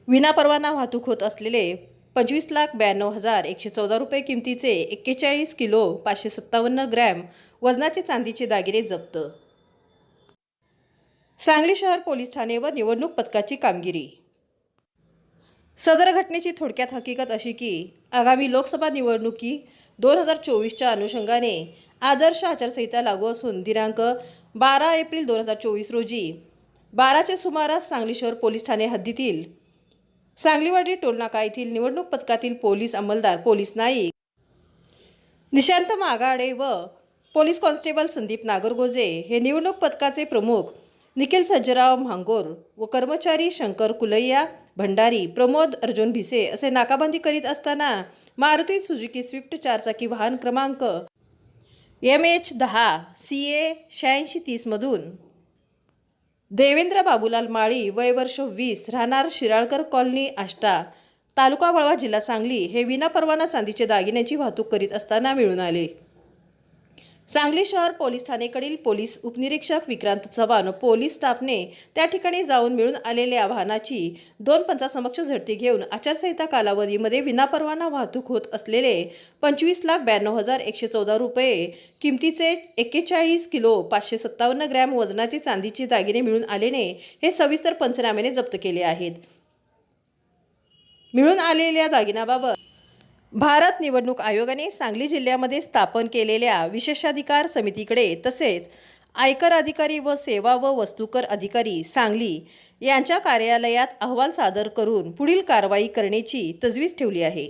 विनापरवाना वाहतूक होत असलेले 25,92,114 रुपये किमतीचे 41 किलो 557 ग्रॅम वजनाचे चांदीचे दागिने जप्त। सांगली शहर पोलीस ठाणे व निवडणूक पथकाची कामगिरी। सदर घटनेची थोडक्यात हकीकत अशी की आगामी लोकसभा निवडणुकी 2024च्या अनुषंगाने आदर्श आचारसंहिता लागू असून दिनांक 12 एप्रिल 2024 रोजी 12च्या सुमारास सांगली शहर पोलीस ठाणे हद्दीतील सांगलीवाडी टोलनाका येथील निवडणूक पथकातील पोलीस अंमलदार पोलीस नाईक निशांत मागाडे व पोलीस कॉन्स्टेबल संदीप नागरगोजे हे निवडणूक पथकाचे प्रमुख निखिल सज्जराव म्हांगोर व कर्मचारी शंकर कुलैया भंडारी प्रमोद अर्जुन भिसे असे नाकाबंदी करीत असताना मारुती सुझुकी स्विफ्ट चारचाकी वाहन क्रमांक MH10 CA 8630 मधून देवेंद्र बाबूलाल माळी वय वर्ष 20 राहणार शिराळकर कॉलनी आष्टा तालुका वाळवा जिल्हा सांगली हे विनापरवाना चांदीचे दागिन्यांची वाहतूक करीत असताना मिळून आले। सांगली शहर पोलीस ठाणेकडील पोलीस उपनिरीक्षक विक्रांत चव्हाण पोलीस स्टाफने त्या ठिकाणी जाऊन मिळून आलेल्या वाहनाची 2 पंचासमक्ष झडती घेऊन आचारसंहिता कालावधीमध्ये विनापरवाना वाहतूक होत असलेले 25,92,114 रुपये किमतीचे 41 किलो 557 ग्रॅम वजनाचे चांदीचे दागिने मिळून आल्याने हे सविस्तर पंचनाम्याने जप्त केले आहेत। मिळून आलेल्या दागिन्याबाबत भारत निवडणूक आयोगाने सांगली जिल्ह्यामध्ये स्थापन केलेल्या विशेषाधिकार समितीकडे तसेच आयकर अधिकारी व सेवा व वस्तुकर अधिकारी सांगली यांच्या कार्यालयात अहवाल सादर करून पुढील कारवाई करण्याची तजवीज ठेवली आहे।